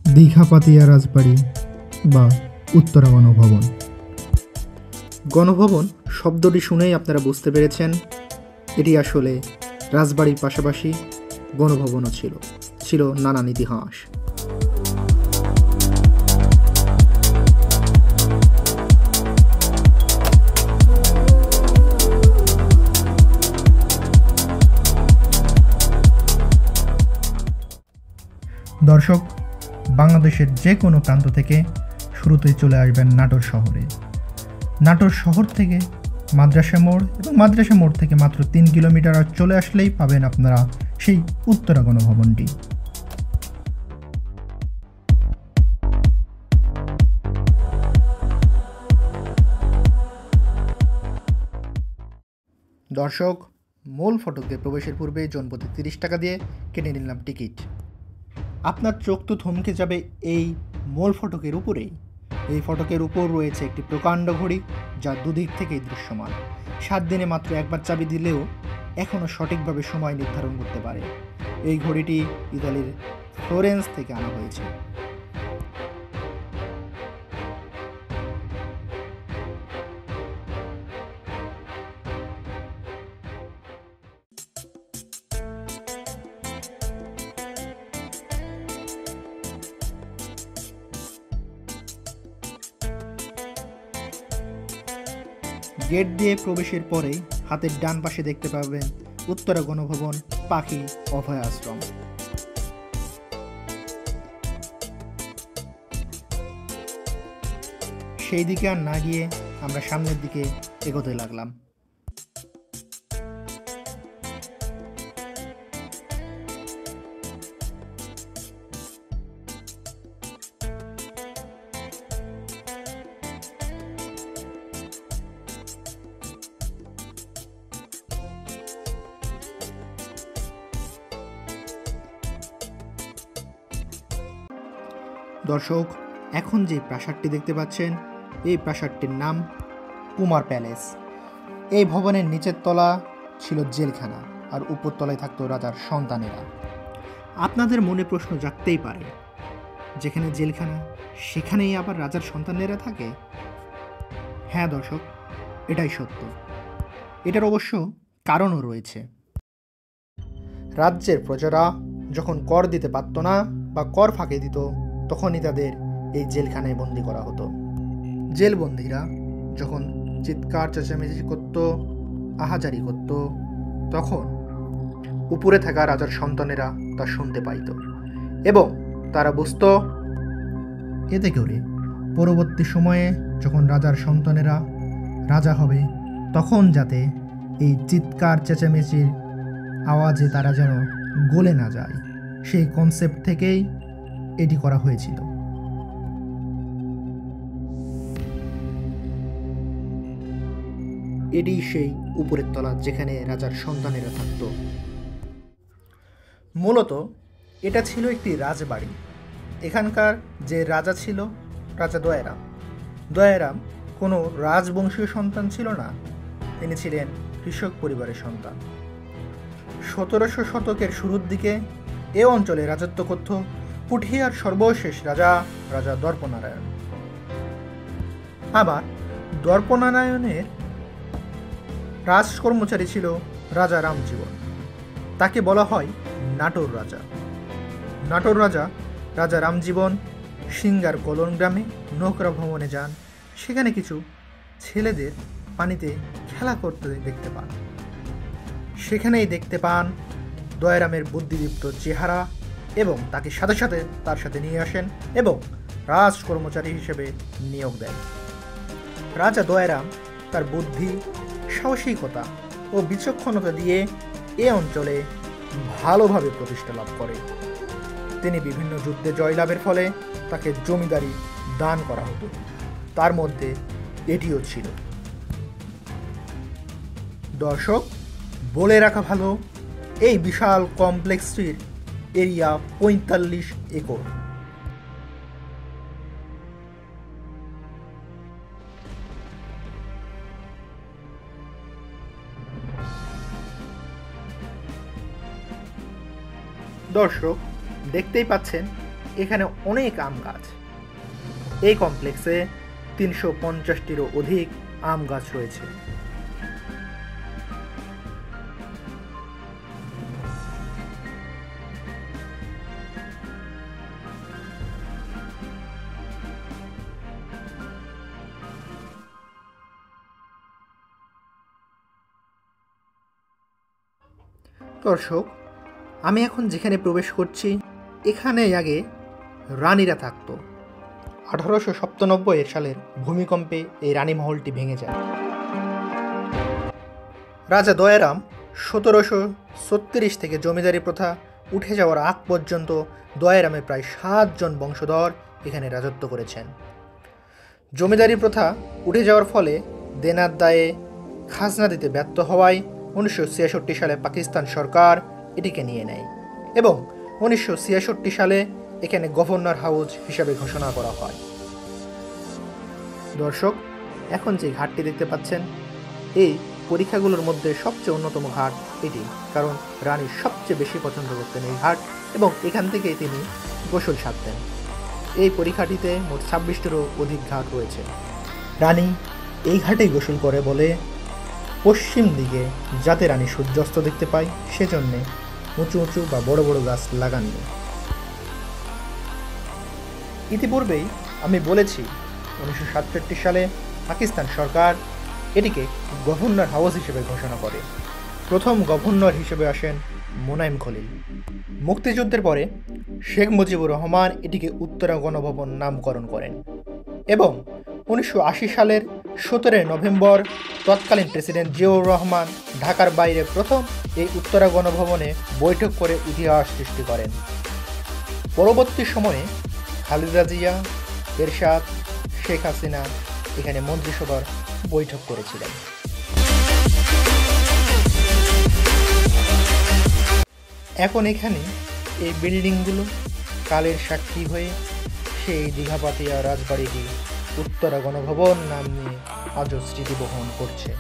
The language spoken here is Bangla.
দীঘাপাতিয়া রাজবাড়ি বা উত্তরা গণভবন। গণভবন শব্দটি শুনেই আপনারা বুঝতে পেরেছেন এটি আসলে রাজবাড়ির পাশাপাশি গণভবনও ছিল নানান ইতিহাস। দর্শক, বাংলাদেশের যে কোনো প্রান্ত থেকে শুরুতেই চলে আসবেন নাটোর শহরে। নাটোর শহর থেকে মাদ্রাসা মোড় এবং মাদ্রাসা মোড় থেকে মাত্র 3 কিলোমিটার চলে আসলেই পাবেন আপনারা সেই উত্তরা গণভবনটি। দর্শক, মূল ফটকে প্রবেশের পূর্বে জনপ্রতি 30 টাকা দিয়ে কেটে নিলাম টিকিট। আপনার চোখ তো থমকে যাবে এই মূল ফটকের উপরেই। এই ফটকের উপর রয়েছে একটি প্রকাণ্ড ঘড়ি, যা দুদিক থেকেই দৃশ্যমান। 7 দিনে মাত্র একবার চাবি দিলেও এখনও সঠিকভাবে সময় নির্ধারণ করতে পারে। এই ঘড়িটি ইতালির ফ্লোরেন্স থেকে আনা হয়েছে। গেট দিয়ে প্রবেশের পরেই হাতের ডান পাশে দেখতে পাবেন উত্তরা গণভবন পাখি অভয় আশ্রম। সেই দিকে আর না গিয়ে আমরা সামনের দিকে এগোতে লাগলাম। দর্শক, এখন যে প্রাসাদটি দেখতে পাচ্ছেন এই প্রাসাদটির নাম কুমার প্যালেস। এই ভবনের নিচের তলা ছিল জেলখানা আর উপর তলায় থাকতো রাজার সন্তানেরা। আপনাদের মনে প্রশ্ন জাগতেই পারে, যেখানে জেলখানা সেখানেই আবার রাজার সন্তানেরা থাকে? হ্যাঁ দর্শক, এটাই সত্য। এটার অবশ্য কারণও রয়েছে। রাজ্যের প্রজারা যখন কর দিতে পারত না বা কর ফাঁকি দিত, তখনই তাদের এই জেলখানায় বন্দি করা হতো। জেলবন্দিরা যখন চিৎকার চেঁচামেচি করত, আহাজারি করত, তখন উপরে থাকা রাজার সন্তানেরা তা শুনতে পাইত এবং তারা বুঝত এতে করে পরবর্তী সময়ে যখন রাজার সন্তানেরা রাজা হবে, তখন যাতে এই চিৎকার চেঁচামেচির আওয়াজে তারা যেন গলে না যায়, সেই কনসেপ্ট থেকেই এটি করা হয়েছিল। এটি সেই উপরের তলা যেখানে রাজার সন্তানেরা থাকত। মূলত এটা ছিল একটি রাজবাড়ি। এখানকার যে রাজা ছিল, রাজা দয়ারাম। দয়ারাম কোনো রাজবংশীয় সন্তান ছিল না, তিনি ছিলেন কৃষক পরিবারের সন্তান। 1700 শতকের শুরুর দিকে এ অঞ্চলে রাজত্ব করত পুঠিয়ার সর্বশেষ রাজা দর্পনারায়ণ। আবার দর্পনারায়ণের রাজকর্মচারী ছিল রাজা রামজীবন। তাকে বলা হয় নাটোর রাজা। নাটোর রাজা রামজীবন সিঙ্গার কলন গ্রামে নৌকা ভ্রমণে যান। সেখানে কিছু ছেলেদের পানিতে খেলা করতে দেখতে পান। সেখানেই দেখতে পান দয়ারামের বুদ্ধিদীপ্ত চেহারা এবং তাকে সাথে তার সাথে নিয়ে আসেন এবং রাজকর্মচারী হিসেবে নিয়োগ দেন। রাজা দয়ারাম তার বুদ্ধি, সাহসিকতা ও বিচক্ষণতা দিয়ে এ অঞ্চলে ভালোভাবে প্রতিষ্ঠা লাভ করে। তিনি বিভিন্ন যুদ্ধে জয়লাভের ফলে তাকে জমিদারি দান করা হতো, তার মধ্যে এটিও ছিল। দর্শক, বলে রাখা ভালো, এই বিশাল কমপ্লেক্সটির এরিয়া 45 একর। দর্শক, দেখতেই পাচ্ছেন এখানে অনেক আম গাছ। এই কমপ্লেক্সে 350টিরও অধিক আম গাছ রয়েছে। দর্শক, আমি এখন যেখানে প্রবেশ করছি এখানে আগে রানীরা থাকতো। 1897 সালের ভূমিকম্পে এই রানী মহলটি ভেঙে যায়। রাজা দয়ারাম 1736 থেকে জমিদারি প্রথা উঠে যাওয়ার আগ পর্যন্ত দয়ারামের প্রায় 7 জন বংশধর এখানে রাজত্ব করেছেন। জমিদারি প্রথা উঠে যাওয়ার ফলে দেনার দায়ে খাজনা দিতে ব্যর্থ হওয়ায় 1966 সালে পাকিস্তান সরকার এটিকে নিয়ে নেয় এবং 1966 সালে এখানে গভর্নর হাউস হিসাবে ঘোষণা করা হয়। দর্শক, এখন যে ঘাটটি দেখতে পাচ্ছেন এই পরীক্ষাগুলোর মধ্যে সবচেয়ে অন্যতম ঘাট এটি, কারণ রানী সবচেয়ে বেশি পছন্দ করতেন এই ঘাট এবং এখান থেকেই তিনি গোসল সারতেন। এই পরীক্ষাটিতে মোট 26টিরও অধিক ঘাট রয়েছে। রানী এই ঘাটেই গোসল করে বলে পশ্চিম দিকে যাতে রানী সূর্যাস্ত দেখতে পায় সেজন্যে উঁচু উঁচু বা বড় বড় গাছ লাগানো। ইতিপূর্বেই আমি বলেছি 1967 সালে পাকিস্তান সরকার এটিকে গভর্নর হাউস হিসেবে ঘোষণা করে। প্রথম গভর্নর হিসেবে আসেন মোনায়েম খলিল। মুক্তিযুদ্ধের পরে শেখ মুজিবুর রহমান এটিকে উত্তরা গণভবন নামকরণ করেন এবং 1980 সালের 17 নভেম্বর তৎকালীন প্রেসিডেন্ট জিয়াউর রহমান ঢাকার বাইরে প্রথম এই উত্তরা গণভবনে বৈঠক করে ইতিহাস সৃষ্টি করেন। পরবর্তী সময়ে খালেদা জিয়া, এরশাদ, শেখ হাসিনা এখানে মন্ত্রিসভার বৈঠক করেছিলেন। এখন এখানে এই বিল্ডিংগুলো কালের সাক্ষী হয়ে সেই দীঘাপাতিয়া রাজবাড়িটি উত্তরা গণভবন নাম নিয়ে আজও স্মৃতি বহন করছে।